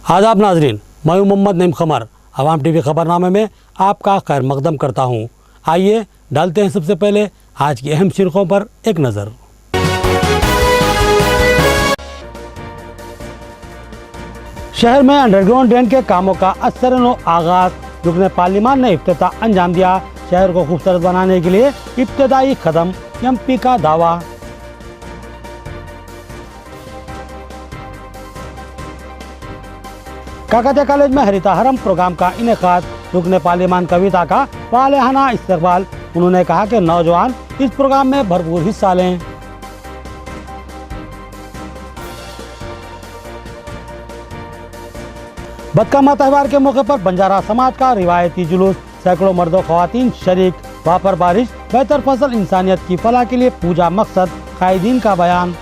आदाब नाजरीन, मैं मोहम्मद नईम खमर अवाम टीवी खबरनामे में आपका खैर मकदम करता हूँ। आइए डालते हैं सबसे पहले आज की अहम सुर्खियों पर एक नज़र। शहर में अंडरग्राउंड ड्रेन के कामों का असरनो आगाज, रुकने पार्लिमान ने इफ्तिताह अंजाम दिया। शहर को खूबसूरत बनाने के लिए इब्तदाई कदम, एमपी का दावा। काकतिया कॉलेज में हरिताहरम प्रोग्राम का इनेकाद, रुकने पार्लिमान कविता का वालेहाना इस्तकबाल। उन्होंने कहा कि नौजवान इस प्रोग्राम में भरपूर हिस्सा लें। बदकामा त्यौहार के मौके पर बंजारा समाज का रिवायती जुलूस, सैकड़ों मर्दों ख्वातीन शरीक। वहाँ पर बारिश, बेहतर फसल, इंसानियत की फलाह के लिए पूजा मकसद, कायदीन का बयान।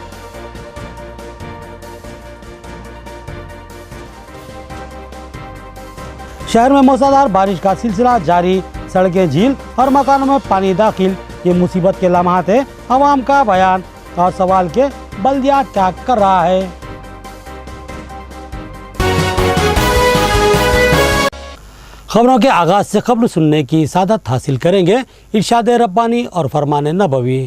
शहर में मूसलाधार बारिश का सिलसिला जारी, सड़कें, झील और मकानों में पानी दाखिल। ये मुसीबत के लम्हात है, अवाम का बयान और सवाल के बल्दिया क्या कर रहा है। खबरों के आगाज से खबर सुनने की सादत हासिल करेंगे इरशाद रब्बानी और फरमान नबवी।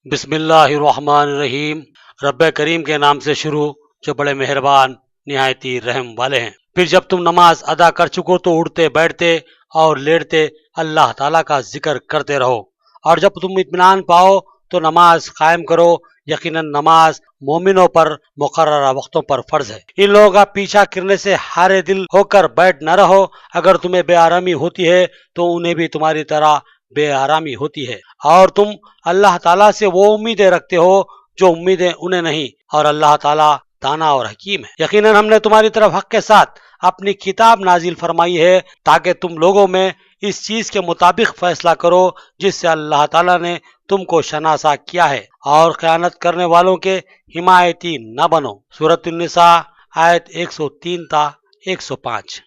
बिस्मिल्लाहिर्रहमानिर्रहीम। रब्बे करीम के नाम से शुरू, जो बड़े मेहरबान निहायती रहम वाले हैं। फिर जब तुम नमाज अदा कर चुको तो उठते बैठते और लेटते अल्लाह ताला का जिक्र करते रहो, और जब तुम इत्मीनान पाओ तो नमाज कायम करो। यकीनन नमाज मोमिनों पर मुकर्ररा वक्तों पर फर्ज है। इन लोगों का पीछा करने से हारे दिल होकर बैठ न रहो। अगर तुम्हें बेआरामी होती है तो उन्हें भी तुम्हारी तरह बेआरामी होती है, और तुम अल्लाह ताला से वो उम्मीदें रखते हो जो उम्मीदें उन्हें नहीं, और अल्लाह ताला दाना और हकीम है। यकीनन हमने तुम्हारी तरफ हक के साथ अपनी किताब नाजिल फरमाई है, ताकि तुम लोगों में इस चीज के मुताबिक फैसला करो जिससे अल्लाह ताला ने तुमको शनासा किया है, और खयानत करने वालों के हिमायती न बनो। सूरत निसा आयत 103 ता 105।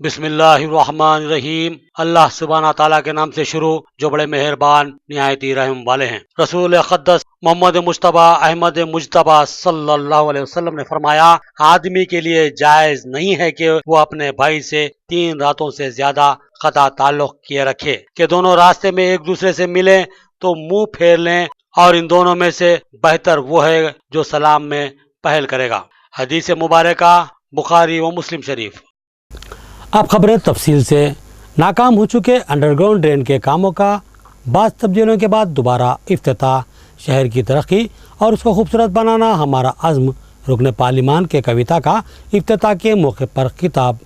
बिस्मिल्लाहिर्रहमानिर्रहीम। अल्लाह सुब्हाना ताला के नाम से शुरू, जो बड़े मेहरबान निहायती रहम वाले हैं। रसूल अक़दस मोहम्मद मुज्तबा अहमद मुज्तबा सल्लल्लाहु अलैहि वसल्लम ने फरमाया, आदमी के लिए जायज नहीं है कि वो अपने भाई से 3 रातों से ज्यादा क़ता ताल्लुक़ किए रखे, कि दोनों रास्ते में एक दूसरे से मिलें तो मुंह फेर लें, और इन दोनों में से बेहतर वो है जो सलाम में पहल करेगा। हदीस मुबारका बुखारी व मुस्लिम शरीफ। अब खबरें तफसील से। नाकाम हो चुके अंडरग्राउंड ड्रेन के कामों का बाद तब्दीलियों के बाद दोबारा इफ्तिताह। शहर की तरक्की और उसको खूबसूरत बनाना हमारा अज़्म, रुकने पार्लिमान के कविता का इफ्तिताह के मौके पर खिताब।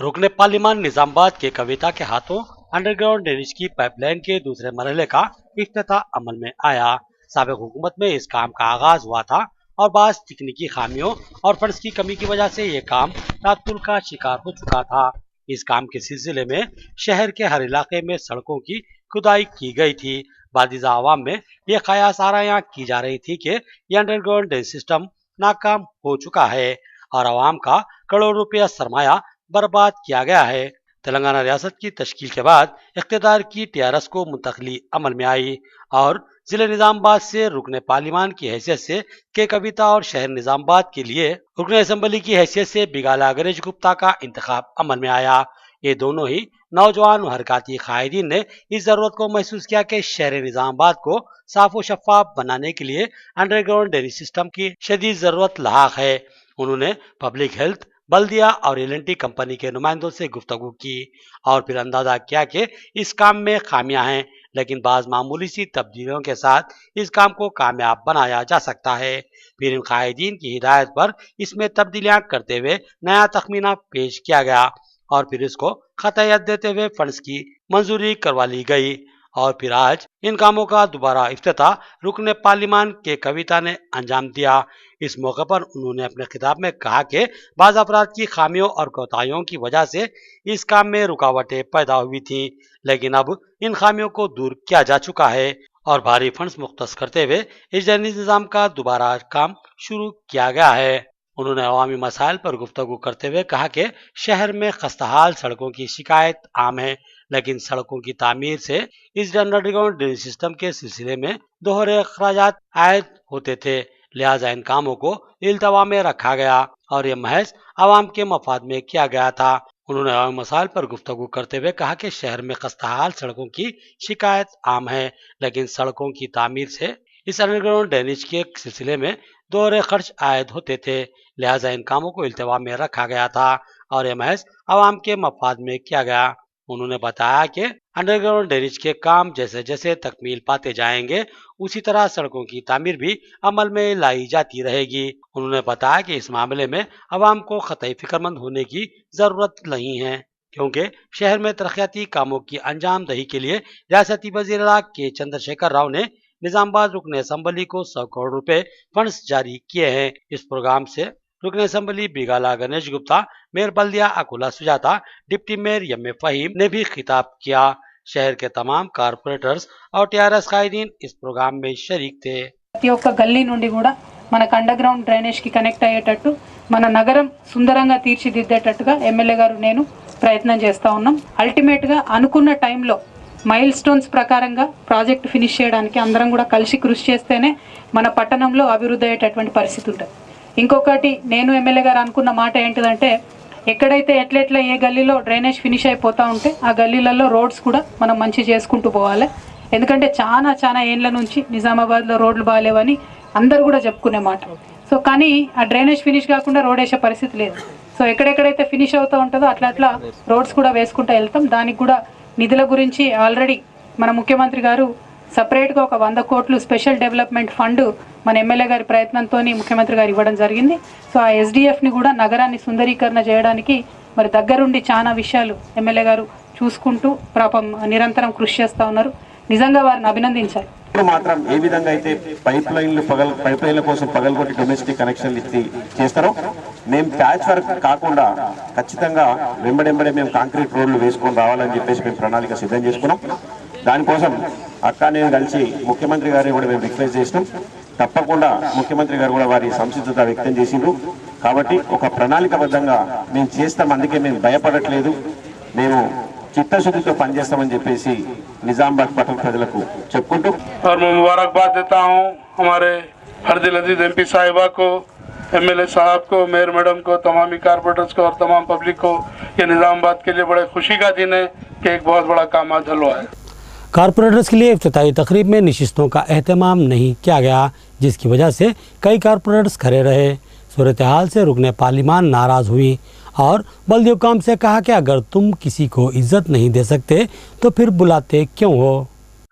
रुकने पार्लिमान निजामाबाद के कविता के हाथों अंडरग्राउंड ड्रेनेज की पाइपलाइन के दूसरे मरहले का इफ्तिताह अमल में आया। साबिक़ हुकूमत में इस काम का आगाज हुआ था, और बाज़ तकनीकी खामियों और फंड्स की कमी की वजह से ये काम तातुल का शिकार हो चुका था। इस काम के सिलसिले में शहर के हर इलाके में सड़कों की खुदाई की गई थी। बादिज़ा आवाम में ये क़यास आरायां की जा रही थी कि यह अंडरग्राउंड ड्रेन सिस्टम नाकाम हो चुका है और आवाम का करोड़ों रुपया सरमाया बर्बाद किया गया है। तेलंगाना रियासत की तश्कील के बाद इख्तियार की TRS को मुंतकली अमल में आई, और जिले निजामाबाद से रुकने पार्लिमान की हैसियत से के कविता और शहर निजामाबाद के लिए रुकने असम्बली की हैसियत से बिगाला गणेश गुप्ता का इंतखाब अमल में आया। ये दोनों ही नौजवान व हरकाती कायदीन ने इस जरूरत को महसूस किया कि शहर निजामाबाद को साफ व शफाफ बनाने के लिए अंडरग्राउंड ड्रेनेज सिस्टम की शदीद जरूरत लाक है। उन्होंने पब्लिक हेल्थ, बल्दिया और LNT कंपनी के नुमाइंदों से गुफ्तगू की, और फिर अंदाजा किया कि इस काम में खामियां हैं, लेकिन बाज़ मामूली सी तब्दीलियों के साथ इस काम को कामयाब बनाया जा सकता है। फिर इन कायदीन की हिदायत पर इसमें तब्दीलियां करते हुए नया तखमीना पेश किया गया, और फिर इसको खतयत देते हुए फंड्स की मंजूरी करवा ली गई, और फिर आज इन कामों का दोबारा इफ्तिताह रुकने पार्लिमान के कविता ने अंजाम दिया। इस मौके पर उन्होंने अपने खिताब में कहा कि बाज़ अफराद की खामियों और कोताहियों की वजह से इस काम में रुकावटें पैदा हुई थी, लेकिन अब इन खामियों को दूर किया जा चुका है, और भारी फंड्स मुख्तस करते हुए इस ड्रेनेज निज़ाम का दोबारा काम शुरू किया गया है। उन्होंने अवामी मसाइल पर गुफ्तगू करते हुए कहा कि शहर में खस्ताहाल सड़कों की शिकायत आम है, लेकिन सड़कों की तामीर से इस अंडरग्राउंड ड्रेनेज सिस्टम के सिलसिले में दोहरे अखराजात आयद होते थे, लिहाजा इन कामों को इल्तवा में रखा गया। और यह महज आवाम के मफाद में किया गया था। उन्होंने अहम मसाइल पर गुफ्तगू करते हुए कहा कि शहर में खस्ताहाल सड़कों की शिकायत आम है, लेकिन सड़कों की तामीर से इस अंडरग्राउंड ड्रेनेज के सिलसिले में दोहरे खर्च आयद होते थे, लिहाजा इन कामों को इल्तवा में रखा गया था और यह महज आवाम के मफाद में किया गया। उन्होंने बताया कि अंडरग्राउंड ड्रेनेज के काम जैसे जैसे तकमील पाते जाएंगे, उसी तरह सड़कों की तामीर भी अमल में लाई जाती रहेगी। उन्होंने बताया कि इस मामले में अवाम को कतई फिक्रमंद होने की जरूरत नहीं है, क्योंकि शहर में तरक्याती कामों की अंजाम दही के लिए रियासती वज़ीर के चंद्रशेखर राव ने निजामाबाद रुकन असम्बली को 100 करोड़ रुपए फंड्स जारी किए हैं। इस प्रोग्राम से रुकन असम्बली बिगाला गणेश गुप्ता, मेयर बल्दिया Akula Sujatha, deputy mayor M A Faheem ने भी खिताब किया। शहर के तमाम कारपोरेटर्स और टीआरएस कायदीन इस प्रोग्राम में शरीक थे। ప్రతి ఒక్క గల్లీ నుండి కూడా మనకు అండర్ గ్రౌండ్ డ్రైనేజ్ కి కనెక్ట్ అయ్యేటట్టు మన నగరం సుందరంగా తీర్చిదిద్దేటట్టుగా ఎమ్మెల్యే గారు నేను ప్రయత్నం చేస్తా ఉన్నాం. అల్టిమేట్ గా అనుకున్న టైంలో మైల్ స్టోన్స్ ప్రకారంగా ప్రాజెక్ట్ ఫినిష్ చేయడానికి అందరం కూడా కలిసి కృషి చేస్తేనే మన పట్టణంలో అభివృద్ధి అయ్యేటటువంటి పరిస్థితి ఉంటుంది. ఇంకొకటి నేను ఎమ్మెల్యే గారు అనుకున్న మాట ఏంటిదంటే, ఎక్కడైతే ఎట్లెట్లా ఏ గల్లీలో డ్రైనేజ్ ఫినిష్ అయిపోతూ ఉంటే ఆ గల్లీలలో రోడ్స్ కూడా మనం మంచి చేసుకుంటూ పోవాలి. ఎందుకంటే చాలా ఏళ్ళ నుంచి నిజామాబాద్లో రోడ్లు బాగాలేవని అందరూ కూడా చెప్పుకునే మాట. సో కానీ ఆ డ్రైనేజ్ ఫినిష్ కాకుండా రోడ్ వేసే పరిస్థితి లేదు. సో ఎక్కడెక్కడైతే ఫినిష్ అవుతూ ఉంటుందో అట్లా రోడ్స్ కూడా వేసుకుంటూ వెళ్తాం. దానికి కూడా నిధుల గురించి ఆల్రెడీ మన ముఖ్యమంత్రి గారు సపరేట్గా ఒక 100 కోట్లు స్పెషల్ డెవలప్మెంట్ ఫండ్ మన ఎమ్మెల్యే గారి ప్రయత్నంతో ముఖ్యమంత్రి గారు ఇవ్వడం జరిగింది. సో ఆ ఎస్డిఎఫ్ని కూడా నగరాన్ని సుందరీకరణ చేయడానికి మరి దగ్గరుండి చాలా విషయాలు ఎమ్మెల్యే గారు చూసుకుంటూ నిరంతరం కృషి చేస్తూ ఉన్నారు. నిజంగా వారిని అభినందించాలి. మాత్రం ఏ విధంగా అయితే పైప్ లైన్ల కోసం పగలగొట్టి డొమెస్టిక్ కనెక్షన్లు ఇచ్చి చేస్తారో, మేము ప్యాచ్ వర్క్ కాకుండా ఖచ్చితంగా వెంబడెంబడే మేము కాంక్రీట్ రోడ్లు వేసుకొని రావాలని చెప్పేసి మేము ప్రణాళిక సిద్ధం చేసుకున్నాం. దానికోసం అక్క నేను కలిసి ముఖ్యమంత్రి గారిని కూడా మేము రిక్వెస్ట్ చేసినాం. తప్పకుండా ముఖ్యమంత్రి గారు కూడా వారి సంసిద్ధత వ్యక్తం చేసిండ్రు. కాబట్టి ఒక ప్రణాళికబద్ధంగా మేము చేస్తాం, అందుకే మేము భయపడట్లేదు, మేము చిత్తశుద్ధితో పనిచేస్తామని చెప్పేసి నిజామాబాద్ పట్టణ ప్రజలకు చెప్పుకుంటూ और मैं मुबारकबाद देता हूँ हमारे फर्जिल अजीज एमपी साहिबा को, एमएलए साहब को, मेयर मैडम को, तमामी कारपोरेटर्स को और तमाम पब्लिक को। ये निजामाबाद के लिए बड़े खुशी का दिन है कि एक बहुत बड़ा काम आज हल हुआ है। कारपोरेटर्स के लिए इफ्तिताई तकरीब में नशिस्तों का एहतमाम नहीं किया गया, जिसकी वजह से कई कारपोरेटर्स खड़े रहे। सूरत हाल से रुकने पार्लिमान नाराज़ हुई और बल्दी हुकाम से कहा कि अगर तुम किसी को इज्जत नहीं दे सकते तो फिर बुलाते क्यों हो।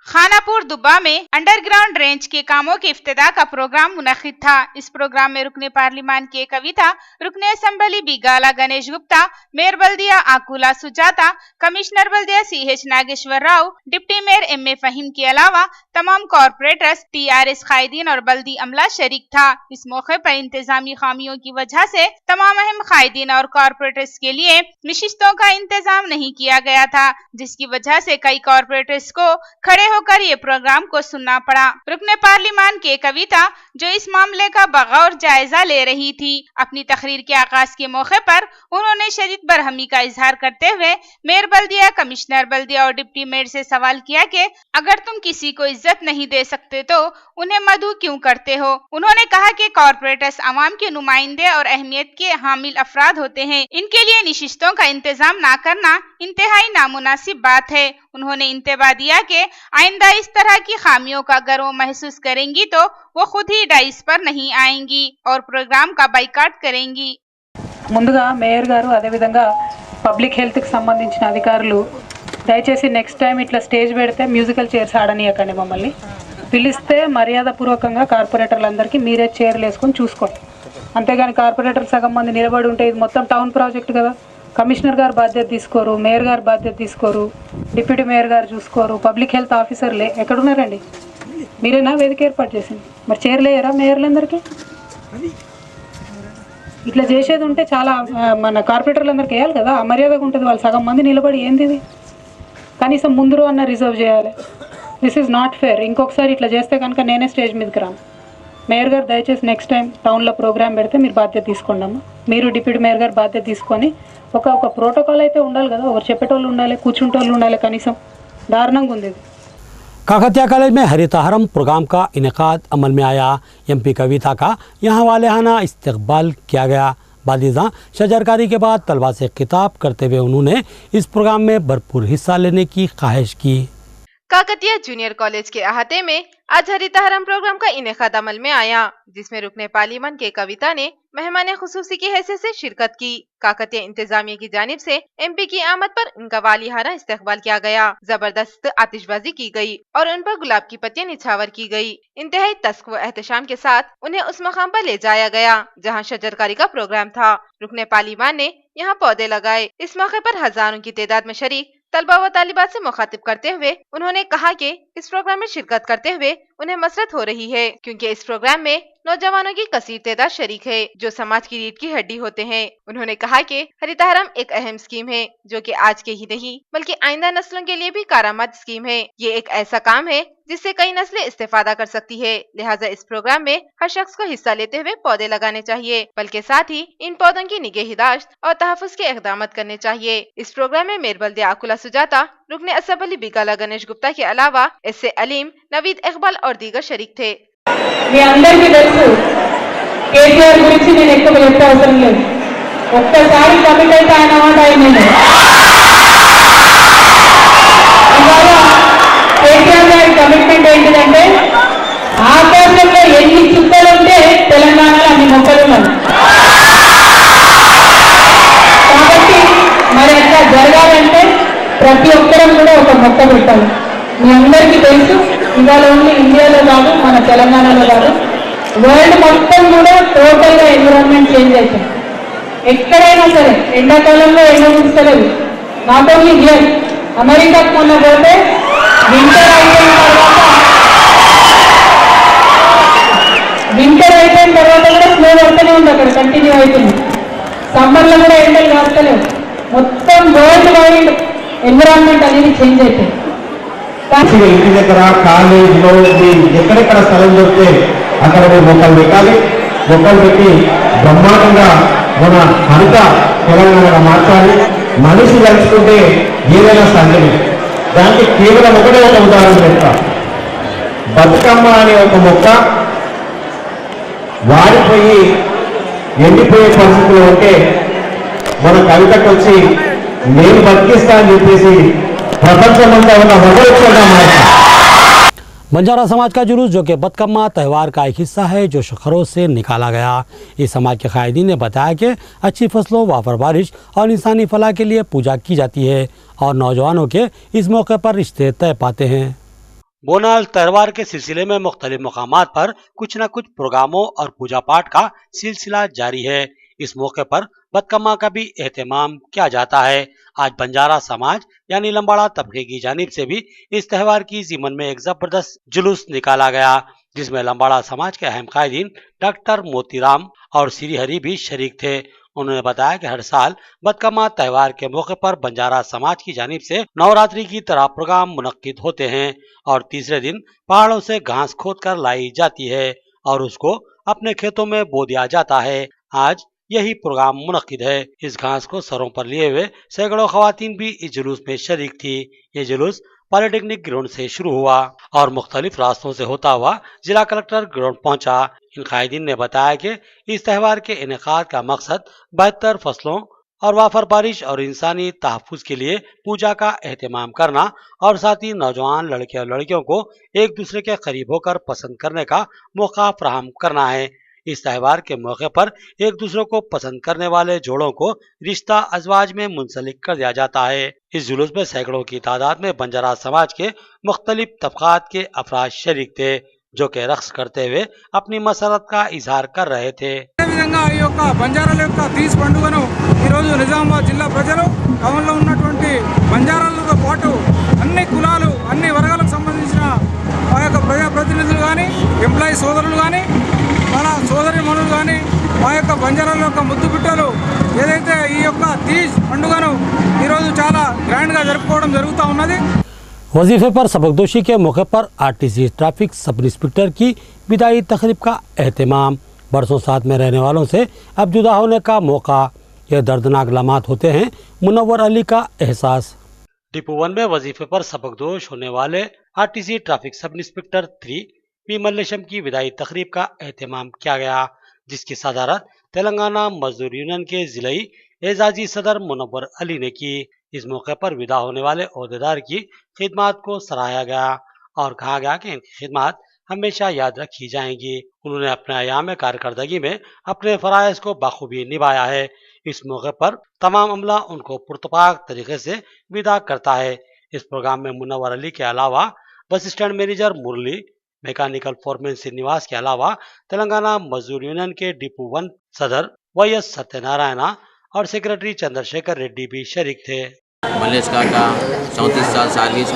खानापुर दुब्बा में अंडरग्राउंड ड्रेनेज के कामों के इफ्तिताह का प्रोग्राम मुनक्किद था। इस प्रोग्राम में रुकने पार्लिमान के कविता, रुकने असम्बली बिगाला गणेश गुप्ता, मेयर बल्दिया आकुला सुजाता, कमिश्नर बल्दिया CH Nageshwar Rao, deputy mayor MA Faheem के अलावा तमाम कॉर्पोरेटर्स, TRS कायदीन और बल्दी अमला शरीक था। इस मौके पर इंतजामी खामियों की वजह से तमाम अहम कायदीन और कॉर्पोरेटर्स के लिए नशिस्तों का इंतजाम नहीं किया गया था, जिसकी वजह से कई कॉर्पोरेटर्स को खड़े होकर ये प्रोग्राम को सुनना पड़ा। रुकने पार्लिमान के कविता, जो इस मामले का बगौर जायजा ले रही थी, अपनी तकरीर के आगाज के मौके पर उन्होंने शदीद बरहमी का इजहार करते हुए मेयर बल्दिया, कमिश्नर बल्दिया और डिप्टी मेयर से सवाल किया कि अगर तुम किसी को इज्जत नहीं दे सकते तो उन्हें मदऊ क्यों करते हो। उन्होंने कहा कि कॉर्पोरेटर्स अवाम के नुमाइंदे और अहमियत के हामिल अफराद होते हैं, इनके लिए नशिस्तों का इंतजाम ना करना इंतहाई नामुनासिब बात है। उन्होंने इंतबा दिया कि आइंदा इस तरह की खामियों का अगर वो महसूस करेंगी तो वो खुद ही डाइस पर नहीं आएंगी और प्रोग्राम का बाइकाट करेंगी। ముందుగా మేయర్ గారు అదేవిధంగా పబ్లిక్ హెల్త్కి సంబంధించిన అధికారులు దయచేసి నెక్స్ట్ టైం ఇట్లా స్టేజ్ పెడితే మ్యూజికల్ చైర్స్ ఆడనీయకండి. మమ్మల్ని పిలిస్తే మర్యాదపూర్వకంగా కార్పొరేటర్లందరికీ మీరే చైర్లు వేసుకొని చూసుకోండి. అంతేగాని కార్పొరేటర్ సగం మంది నిలబడి ఉంటే ఇది మొత్తం టౌన్ ప్రాజెక్ట్ కదా, కమిషనర్ గారు బాధ్యత తీసుకోరు, మేయర్ గారు బాధ్యత తీసుకోరు, డిప్యూటీ మేయర్ గారు చూసుకోరు, పబ్లిక్ హెల్త్ ఆఫీసర్లే ఎక్కడున్నారండి? మీరేనా వేదిక ఏర్పాటు చేసింది? మరి చైర్లు వేయరా మేయర్లందరికీ? ఇట్లా చేసేది ఉంటే చాలా మన కార్పొరేటర్లందరికీ వేయాలి కదా, అమర్యాదగా ఉంటుంది. వాళ్ళు సగం మంది నిలబడి ఏంది ఇది, కనీసం ముందు అన్న రిజర్వ్ చేయాలి. This is not fair. ఇంకొకసారి ఇట్లా చేస్తే కనుక నేనే స్టేజ్ మీదకి రాను. మేయర్ గారు దయచేసి నెక్స్ట్ టైం టౌన్లో ప్రోగ్రామ్ పెడితే మీరు బాధ్యత తీసుకోండి అమ్మా. మీరు డిప్యూటీ మేయర్ గారు బాధ్యత తీసుకొని ఒక ప్రోటోకాల్ అయితే ఉండాలి కదా, ఒకరు చెప్పేటోళ్ళు ఉండాలి, కూర్చుంటోళ్ళు ఉండాలి. కనీసం దారుణంగా ఉంది ఇది. काकतिया कॉलेज में हरित हरम प्रोग्राम का इनेकाद अमल में आया। MP कविता का यहाँ वालेहाना इस्तकबाल किया गया। बालिग़ां शजरकारी के बाद तलबा से खिताब करते हुए उन्होंने इस प्रोग्राम में भरपूर हिस्सा लेने की ख्वाहिश की। काकतिया जूनियर कॉलेज के अहाते में आज हरितहरम प्रोग्राम का इनेकाद अमल में आया, जिसमें रुकने पार्लियामेंट के कविता ने मेहमान खुसूसी की हैसियत से शिरकत की। काकतिया इंतजामिया की जानिब से MP की आमद पर उनका वालिहाना इस्तकबाल किया गया। जबरदस्त आतिशबाजी की गई और उन पर गुलाब की पत्तियां निछावर की गई। इंतहाई तस्क व एहतशाम के साथ उन्हें उस मकाम पर ले जाया गया जहां शजरकारी का प्रोग्राम था। रुकने पार्लियामेंट ने यहाँ पौधे लगाए। इस मौके पर हजारों की तादाद में शरीक तलबा व तालिबात से मुखातिब करते हुए उन्होंने कहा कि इस प्रोग्राम में शिरकत करते हुए उन्हें मसरत हो रही है, क्योंकि इस प्रोग्राम में नौजवानों की कसीर तादाद शरीक है जो समाज की रीढ़ की हड्डी होते हैं। उन्होंने कहा कि हरितहरम एक अहम स्कीम है जो कि आज के ही नहीं बल्कि आइंदा नस्लों के लिए भी कारआमद स्कीम है। ये एक ऐसा काम है जिससे कई नस्लें इस्तेफादा कर सकती है। लिहाजा इस प्रोग्राम में हर शख्स को हिस्सा लेते हुए पौधे लगाने चाहिए, बल्कि साथ ही इन पौधों की निगहदाश्त और तहफ़्फ़ुज़ के इक़दाम करने चाहिए। इस प्रोग्राम में मेयर बल्दिया आकुला सुजाता, रुकने असम्बली बिगाला गणेश गुप्ता के अलावा एस.ए. अलीम, नवीद इकबाल और दीगर शरीक थे। మీ అందరికీ తెలుసు కేటీఆర్ గురించి నేను ఎక్కువ చెప్పే అవసరం లేదు. ఒక్కసారి కమిట్ అయితే ఆయన మాట అయింది. ఇవాళ కేటీఆర్ గారి కమిట్మెంట్ ఏంటిదంటే ఆకాశంలో ఎన్ని చుక్కలు ఉంటే తెలంగాణలో అన్ని మొక్కలు ఉన్నాయి. కాబట్టి మరి అట్లా జరగాలంటే ప్రతి ఒక్కరం కూడా ఒక మొక్క పెట్టాలి. మీ అందరికీ తెలుసు ఇవాళ ఓన్లీ ఇండియాలో కాదు, మన తెలంగాణలో కాదు, వరల్డ్ మొత్తం కూడా టోటల్గా ఎన్విరాన్మెంట్ చేంజ్ అవుతుంది. ఎక్కడైనా సరే ఎండాకాలంలో ఎండ చూస్తలేదు. నాట్ ఓన్లీ హియర్, అమెరికాకు మొన్న పోతే వింటర్ అయిపోయిన తర్వాత కూడా స్నో పడుతూనే ఉంది, అక్కడ కంటిన్యూ అవుతుంది. సమ్మర్లో కూడా ఎండలు కాస్తలేవు. మొత్తం వరల్డ్ వైడ్ ఎన్విరాన్మెంట్ అనేది చేంజ్ అవుతుంది. ఇంటి దగ్గర కాలేజీలో ఎక్కడెక్కడ స్థలం దొరికితే అక్కడ మొక్కలు పెట్టాలి. మొక్కలు పెట్టి బ్రహ్మాండంగా మన హరిత తెలంగాణగా మార్చాలి. మనిషి కలుసుకుంటే ఏదైనా సాధ్యమే. దానికి కేవలం ఒకటే ఒక ఉదాహరణ చెప్తా. బతుకమ్మ అనే ఒక మొక్క వాడిపోయి ఎండిపోయే పరిస్థితులు ఉంటే మన కవితకు వచ్చి నేను బతికిస్తా అని చెప్పేసి बंजारा समाज का जुलूस जो कि बतकम्मा त्यौहार का एक हिस्सा है जो खरोज से निकाला गया। इस समाज के कायदीन ने बताया कि अच्छी फसलों, वाफर बारिश और इंसानी फलाह के लिए पूजा की जाती है और नौजवानों के इस मौके पर रिश्ते तय पाते हैं। बोनाल त्यौहार के सिलसिले में मुख्तलिफ मकामात पर कुछ न कुछ प्रोग्रामों और पूजा पाठ का सिलसिला जारी है। इस मौके पर बतकम्मा का भी एहतमाम किया जाता है। आज बंजारा समाज यानी लंबाड़ा तबके की जानिब से भी इस त्यौहार की ज़िमन में एक जबरदस्त जुलूस निकाला गया, जिसमें लंबाड़ा समाज के अहम कायदीन डॉक्टर मोतीराम और श्री हरि भी शरीक थे। उन्होंने बताया कि हर साल बतकम्मा त्यौहार के मौके पर बंजारा समाज की जानिब से नवरात्रि की तरह प्रोग्राम मुनक्किद होते हैं और तीसरे दिन पहाड़ों से घास खोद कर लाई जाती है और उसको अपने खेतों में बो दिया जाता है। आज यही प्रोग्राम मुनक्किद है। इस घास को सरों पर लिए हुए सैकड़ों खवातीन भी इस जुलूस में शरीक थी। ये जुलूस पॉलिटेक्निक ग्राउंड से शुरू हुआ और मुख्तलिफ रास्तों से होता हुआ जिला कलेक्टर ग्राउंड पहुंचा। इन कायदीन ने बताया कि इस त्यौहार के इनेकाद का मकसद बेहतर फसलों और वाफर बारिश और इंसानी तहफ़्फ़ुज़ के लिए पूजा का एहतमाम करना और साथ ही नौजवान लड़के और लड़कियों को एक दूसरे के करीब होकर पसंद करने का मौका फराहम करना है। इस त्यौहार के मौके पर एक दूसरे को पसंद करने वाले जोड़ों को रिश्ता अज़वाज में मुंसलिक कर दिया जाता है। इस जुलूस में सैकड़ों की तादाद में बंजारा समाज के मुख्तलिफ तबकात के अफराद शरीक थे, जो कि रक्स करते हुए अपनी मसरत का इजहार कर रहे थे। బంజారాల యొక్క తీజ్ పండుగను ఈరోజు నిజామాబాద్ జిల్లా ప్రజలు టౌన్లో ఉన్నటువంటి బంజారాలతో పాటు అన్ని కులాలు, అన్ని వర్గాలకు సంబంధించిన ఆ యొక్క ప్రజాప్రతినిధులు కానీ, ఎంప్లాయీ సోదరులు కానీ, మన సోదరి మనులు కానీ, మా యొక్క బంజారాల యొక్క ముద్దు బిడ్డలు ఏదైతే ఈ యొక్క తీజ్ పండుగను ఈరోజు చాలా గ్రాండ్గా జరుపుకోవడం జరుగుతూ ఉన్నది। वजीफे पर सबकदोशी के मौके पर आरटीसी ट्रैफिक सब इंस्पेक्टर की विदाई तकरीब का एहतमाम। बरसों साथ में रहने वालों से अब जुदा होने का मौका, यह दर्दनाक लम्हात होते हैं मुनव्वर अली का एहसास। डिपो 1 में वजीफे पर सबकदोश होने वाले RTC traffic sub inspector 3 P Mallesham की विदाई तकरीब का एहतमाम किया गया, जिसकी सदारत तेलंगाना मजदूर यूनियन के जिलाई एजाजी सदर मुनव्वर अली ने की। इस मौके पर विदा होने वाले ओहदेदार की खिदमत को सराहा गया और कहा गया कि इनकी खिदमत हमेशा याद रखी जाएंगी। उन्होंने अपने अयाम कारकर्दगी में अपने फराइज को बखूबी निभाया है। इस मौके पर तमाम अमला उनको पुरतपाक तरीके से विदा करता है। इस प्रोग्राम में मुनव्वर अली के अलावा बस स्टैंड मैनेजर मुरली, मैकेनिकल फोरमैन श्रीनिवास के अलावा तेलंगाना मजदूर यूनियन के डिपो 1 सदर YS सत्यनारायण और सेक्रेटरी चंद्रशेखर रेड्डी भी शरीक थे। मलेश काका 34 साल सर्विस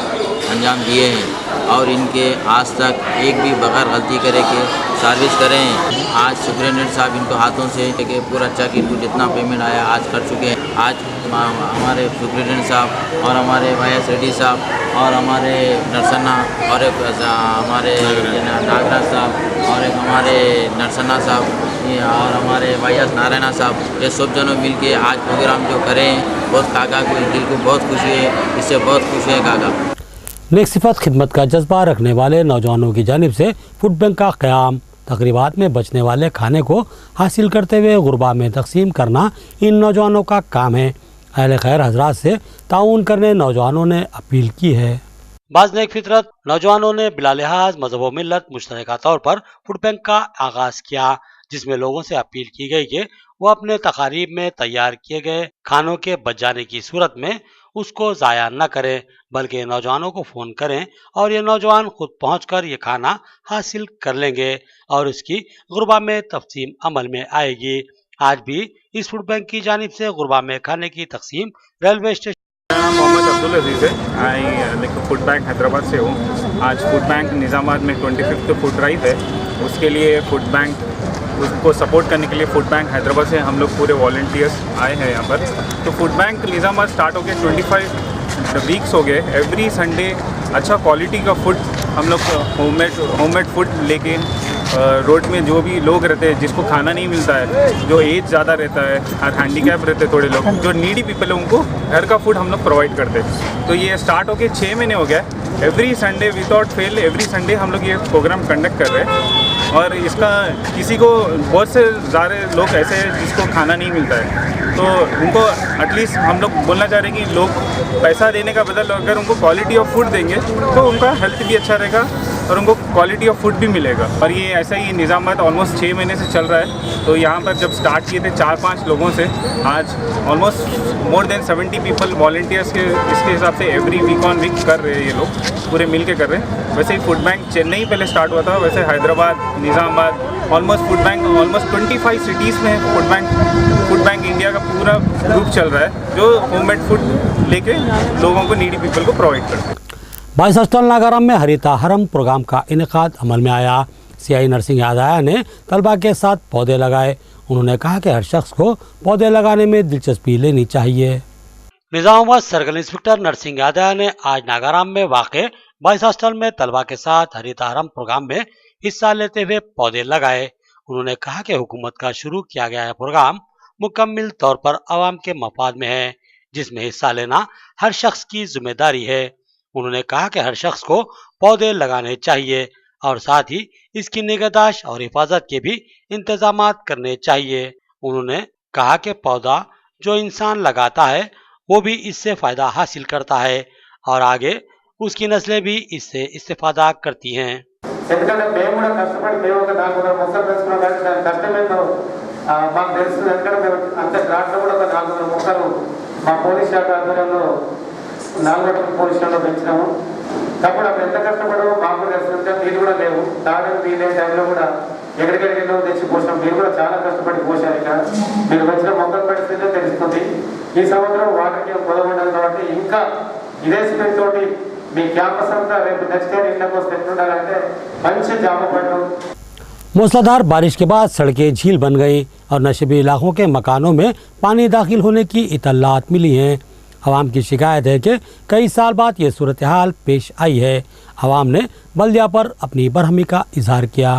अंजाम दिए हैं और इनके आज तक एक भी बगैर गलती करे के सर्विस करें हैं। आज सुपरिटेंडेंट साहब इनको हाथों से के पूरा चेक इनको जितना पेमेंट आया आज कर चुके हैं। आज हमारे सुपरिटेंडेंट साहब और हमारे YS रेड्डी साहब और हमारे नरसन्ना और एक हमारे नागराज साहब और एक हमारे नरसन्ना साहब और हमारे YS नारायणा साहब, ये सब जनों मिल के आज प्रोग्राम जो करें बहुत काका को दिल को बहुत खुशी है, इससे बहुत खुश है काका। नेक सिफत खिदमत का जज्बा रखने वाले नौजवानों की जानिब से फूड बैंक का क़याम, तकरीबात में बचने वाले खाने को हासिल करते हुए गुरबा में तकसीम करना इन नौजवानों का काम है। अहले खैर हजरात से ताउन करने नौजवानों ने अपील की है। बाज़ नेक फितरत नौजवानों ने बिला लिहाज मजहब व मिल्लत मुश्तरका तौर पर फूड बैंक का आगाज किया, जिसमें लोगों से अपील की गई कि वो अपने तकारीब में तैयार किए गए खानों के बच जाने की सूरत में उसको ज़ाया न करें, बल्कि नौजवानों को फ़ोन करें और ये नौजवान खुद पहुंचकर ये खाना हासिल कर लेंगे और इसकी गुरबा में तकसीम अमल में आएगी। आज भी इस फूड बैंक की जानिब से गुरबा में खाने की तकसीम रेलवे स्टेशन। मेरा नाम मोहम्मद अब्दुल अजीज़ है। मैं फूड बैंक हैदराबाद से हूँ। आज फूड बैंक निज़ामाबाद में 25th फूड ड्राइव है, उसके लिए फूड बैंक उसको सपोर्ट करने के लिए फूड बैंक हैदराबाद से हम लोग पूरे वॉलंटियर्स आए हैं यहाँ पर। तो फूड बैंक निज़ामाबाद स्टार्ट हो गए 25 वीक्स हो गए। एवरी संडे अच्छा क्वालिटी का फूड हम लोग होममेड फूड लेके रोड में जो भी लोग रहते हैं जिसको खाना नहीं मिलता है, जो एज ज़्यादा रहता है और हैंडीकैप रहते हैं थोड़े लोग, जो नीडी पीपल है उनको घर का फूड हम लोग प्रोवाइड करते हैं। तो ये स्टार्ट होके 6 महीने हो गया। Every Sunday without fail every Sunday हम लोग ये प्रोग्राम कंडक्ट कर रहे हैं और इसका किसी को बहुत से ज़्यादा लोग ऐसे हैं जिसको खाना नहीं मिलता है, तो उनको एटलीस्ट हम लोग बोलना चाह रहे हैं कि लोग पैसा देने का बदल अगर उनको क्वालिटी ऑफ फूड देंगे तो उनका हेल्थ भी अच्छा रहेगा और उनको क्वालिटी ऑफ फूड भी मिलेगा। और ये ऐसा ही निज़ामाबाद ऑलमोस्ट 6 महीने से चल रहा है। तो यहाँ पर जब स्टार्ट किए थे 4-5 लोगों से, आज almost more than 70 people volunteers के इसके हिसाब से एवरी वीक ऑन वीक कर रहे हैं, ये लोग पूरे मिल के कर रहे हैं। वैसे ही फूड बैंक चेन्नई पहले स्टार्ट हुआ था, वैसे Hyderabad, Nizamabad almost food bank almost 25 cities में फूड बैंक इंडिया का पूरा ग्रुप चल रहा है जो होममेड फूड लेके लोगों को नीडी पीपल को प्रोवाइड करता है। 22 अष्टल नागारम में हरिता हरम प्रोग्राम का इनेकाद अमल में आया। CI नरसिंह यादव ने तलबा के साथ पौधे लगाए। उन्होंने कहा कि हर शख्स को पौधे लगाने में दिलचस्पी लेनी चाहिए। निजामाबाद सर्कल इंस्पेक्टर नरसिंह यादव ने आज नागाराम में वाक़े 22 हॉस्टल में तलबा के साथ हरित हरम प्रोग्राम में हिस्सा लेते हुए पौधे लगाए। उन्होंने कहा कि हुकूमत का शुरू किया गया है प्रोग्राम मुकम्मल तौर पर आवाम के मफाद में है, जिसमें हिस्सा लेना हर शख्स की जिम्मेदारी है। उन्होंने कहा कि हर शख्स को पौधे लगाने चाहिए और साथ ही इसकी निगहदाश्त और हिफाजत के भी इंतजामात करने चाहिए। उन्होंने कहा कि पौधा जो इंसान लगाता है वो भी इससे फ़ायदा हासिल करता है और आगे उसकी नस्लें भी इससे इस्तेफादा करती हैं। తప్పుడు అప్పుడు ఎంత కష్టపడో మాకు తెలుస్తుంటే మీరు కూడా లేవు తాగడం తీనే టైంలో కూడా ఎక్కడికెక్కడికి ఎన్నో తెచ్చి పోసాం, మీరు కూడా చాలా కష్టపడి పోసారు. ఇక్కడ మీరు వచ్చిన మొక్కలు పెడితే తెలుస్తుంది. ఈ సంవత్సరం వాటర్కి పొదవడం కాబట్టి ఇంకా ఇదే స్పిరిట్ తోటి మీ క్యాంపస్ అంతా రేపు నెక్స్ట్ ఇయర్ ఇళ్ళకి వస్తే ఎట్లుండాలంటే మంచి జామ పండు। मूसलाधार बारिश के बाद सड़कें झील बन गई और नशेबी इलाकों के मकानों में पानी दाखिल होने की इतलात मिली हैं। अवाम की शिकायत है कि कई साल बाद ये सूरत हाल पेश आई है। अवाम ने बल्दिया पर अपनी बरहमी का इजहार किया।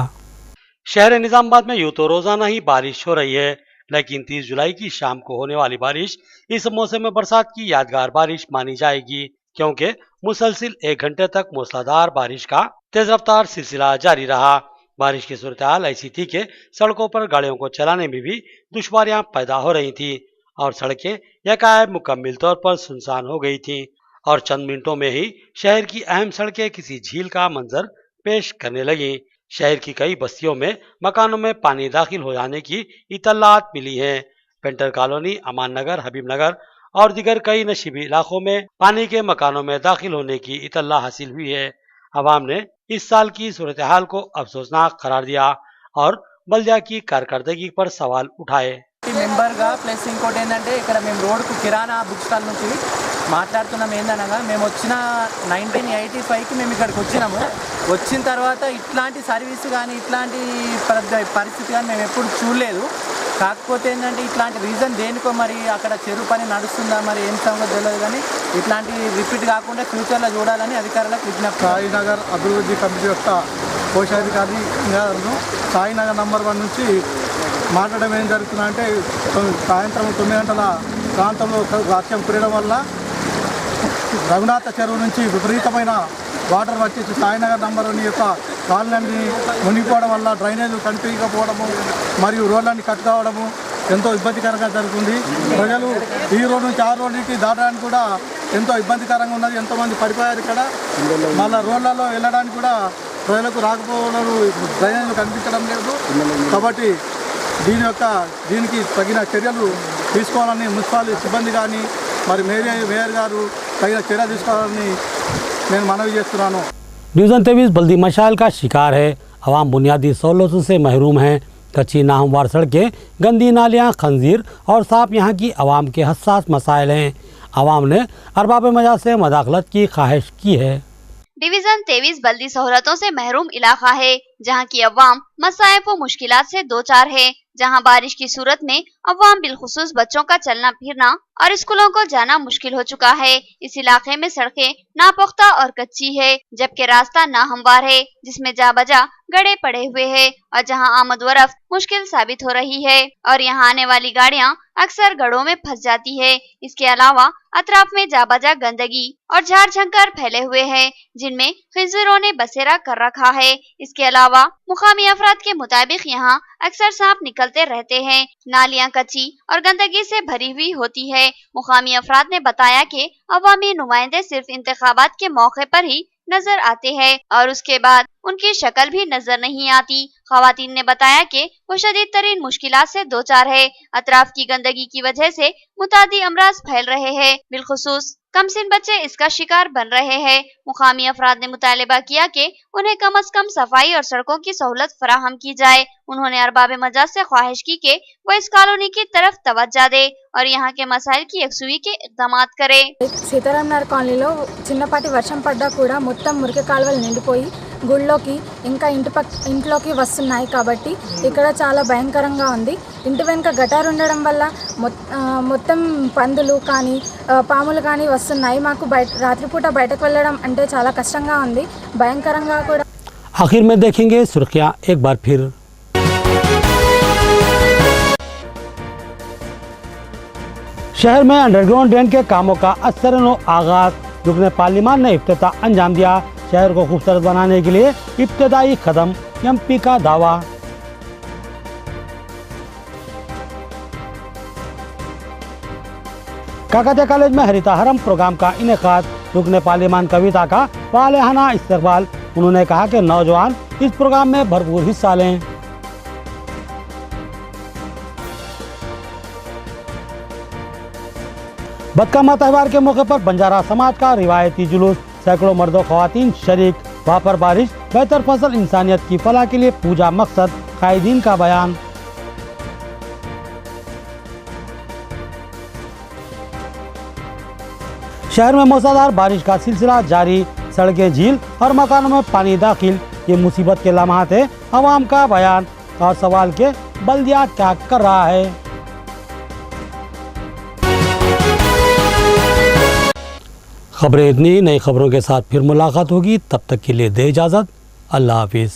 शहर निजामाबाद में यूं तो रोजाना ही बारिश हो रही है, लेकिन 30 जुलाई की शाम को होने वाली बारिश इस मौसम में बरसात की यादगार बारिश मानी जाएगी, क्योंकि मुसलसिल 1 घंटे तक मूसलाधार बारिश का तेज रफ्तार सिलसिला जारी रहा। बारिश की सूरत हाल ऐसी थी कि सड़कों पर गाड़ियों को चलाने में भी दुश्वारियां पैदा हो रही थी और सड़कें यकायक मुकम्मल तौर पर सुनसान हो गई थीं और चंद मिनटों में ही शहर की अहम सड़कें किसी झील का मंजर पेश करने लगी। शहर की कई बस्तियों में मकानों में पानी दाखिल हो जाने की इतलात मिली है। पेंटर कॉलोनी, अमान नगर, हबीब नगर और दीगर कई नशीबी इलाकों में पानी के मकानों में दाखिल होने की इतला हासिल हुई है। अवाम ने इस साल की सूरत हाल को अफसोसनाक करार दिया और बल्दिया की कारकर्दगी पर सवाल उठाए। మెంబర్గా ప్లస్ ఇంకోటి ఏంటంటే ఇక్కడ మేము రోడ్కు కిరాణా బుక్ స్టాల్ నుంచి మాట్లాడుతున్నాం. ఏందనగా మేము వచ్చిన 1985కి మేము ఇక్కడికి వచ్చినాము. వచ్చిన తర్వాత ఇట్లాంటి సర్వీస్ కానీ ఇట్లాంటి పరిస్థితి కానీ మేము ఎప్పుడు చూడలేదు. కాకపోతే ఏంటంటే ఇట్లాంటి రీజన్ దేనికో మరి అక్కడ చెరువు పని నడుస్తుందా మరి ఏం సంగతి తెలియదు, కానీ ఇట్లాంటి రిపీట్ కాకుండా ఫ్యూచర్లో చూడాలని అధికారులకు విజ్ఞప్తి. సాయినగర్ అభివృద్ధి కమిటీ యొక్క కోశాధికారి గారు సాయినగర్ నంబర్ 1 నుంచి మాట్లాడడం ఏం జరుగుతుందంటే సాయంత్రం 9 గంటల ప్రాంతంలో వర్షం కురవడం వల్ల రఘునాథ చెరువు నుంచి విపరీతమైన వాటర్ వచ్చేసి సాయినగర్ నంబర్ 1 యొక్క కాలనీ మునిగిపోవడం వల్ల డ్రైనేజీలు కనిపించకపోవడము మరియు రోడ్లన్నీ కట్ కావడము ఎంతో ఇబ్బందికరంగా జరుగుతుంది. ప్రజలు ఈ రోడ్ నుంచి ఆ రోడ్డుకి దాటడానికి కూడా ఎంతో ఇబ్బందికరంగా ఉన్నది. ఎంతోమంది పడిపోయారు ఇక్కడ. మళ్ళీ రోడ్లలో వెళ్ళడానికి కూడా ప్రజలకు రాకపోవడం, డ్రైనేజీలు కనిపించడం లేదు. కాబట్టి దీనికి తగిన చర్యలు తీసుకోవాలని మున్సిపల్ సిబ్బంది కానీ మరి మేయర్ గారు తగిన చర్య తీసుకోవాలని నేను మనవి చేస్తున్నాను. डिवीज़न 23 बल्दी मशाइल का शिकार है। अवाम बुनियादी सहूलतों से महरूम हैं। कच्ची नाहमवार सड़कें, गंदी नालियाँ, खंजीर और सांप यहाँ की अवाम के हसास मसाइल हैं। अवाम ने अरबाब मजाज से मदाखलत की ख्वाहिश की है। डिवीज़न 23 बल्दी सहूलतों से महरूम इलाका है, जहाँ की अवाम मसाइब व मुश्किलात से दो चार है। जहाँ बारिश की सूरत में अवाम बिलखुसूस बच्चों का चलना फिरना और स्कूलों को जाना मुश्किल हो चुका है। इस इलाके में सड़कें नापुख्ता और कच्ची है, जबकि रास्ता नाहमवार है, जिसमें जा बजा गड्ढे पड़े हुए हैं और जहाँ आमद व रफ्त मुश्किल साबित हो रही है और यहाँ आने वाली गाड़ियाँ अक्सर गड्ढों में फंस जाती है। इसके अलावा अतराफ में जा बजा गंदगी और झाड़ झंकार फैले हुए हैं, जिनमें खिंजीरों ने बसेरा कर रखा है। इसके अलावा मुकामी अफराद के मुताबिक यहाँ अक्सर सांप निकलते रहते हैं। नालियाँ कच्ची और गंदगी से भरी हुई होती है। मुकामी अफराद ने बताया कि अवामी नुमाइंदे सिर्फ इंतखाबात के मौके पर ही नजर आते हैं और उसके बाद उनकी शक्ल भी नजर नहीं आती। खवातीन ने बताया कि वो शदीद तरीन मुश्किलात से दो चार है। अतराफ की गंदगी की वजह से मुतादी अमराज फैल रहे हैं, बिलखुसूस कमसिन बच्चे इसका शिकार बन रहे हैं। मुकामी अफराद ने मुतालिबा किया कि उन्हें कम अज कम सफाई और सड़कों की सहूलत फराहम की जाए। उन्होंने अरबाब मजाज से ख्वाहिश की कि वो इस कॉलोनी की तरफ तवज्जो दे और यहाँ के मसाइल की यकसुई के इक़दाम करे। सीताराम नगर కాలనీలో చిన్నపాటి వర్షం పడ్డా కూడా మొత్తం మురికి కాలువలు నిండిపోయి గుళ్ళోకి ఇంకా ఇంట్లోకి వస్తున్నాయి. కాబట్టి ఇక్కడ చాలా భయంకరంగా ఉంది. ఇంటి వెనుక గటార్ ఉండడం వల్ల మొత్తం పందులు కానీ పాములు కానీ వస్తున్నాయి. మాకు రాత్రిపూట బయటకు వెళ్ళడం అంటే చాలా కష్టంగా ఉంది, భయంకరంగా కూడా. आखिर में देखेंगे सुर्खियां एक बार फिर। शहर में अंडरग्राउंड ड्रेन के कामों का असरनो आगाज, रुकने पार्लिमान ने इफ्तिताह अंजाम दिया। शहर को खूबसूरत बनाने के लिए इब्तदाई कदम, एमपी का दावा। काकतिया कॉलेज में हरिताहरम प्रोग्राम का इनेकाद, रुकने पार्लिमान कविता का वालेहाना इस्तकबाल। उन्होंने कहा कि नौजवान इस प्रोग्राम में भरपूर हिस्सा लें। बदकामा त्यौहार के मौके पर बंजारा समाज का रिवायती जुलूस, सैकड़ों मर्दों ख्वातीन शरीक। वहाँ पर बारिश, बेहतर फसल, इंसानियत की फलाह के लिए पूजा मकसद, कायदीन का बयान। शहर में मूसलाधार बारिश का सिलसिला जारी, सड़कें, झील और मकानों में पानी दाखिल। ये मुसीबत के लम्हात है, अवाम का बयान और सवाल के बल्दिया क्या कर रहा है। खबरें इतनी, नई खबरों के साथ फिर मुलाकात होगी। तब तक के लिए दे इजाज़त। अल्लाह हाफिज़।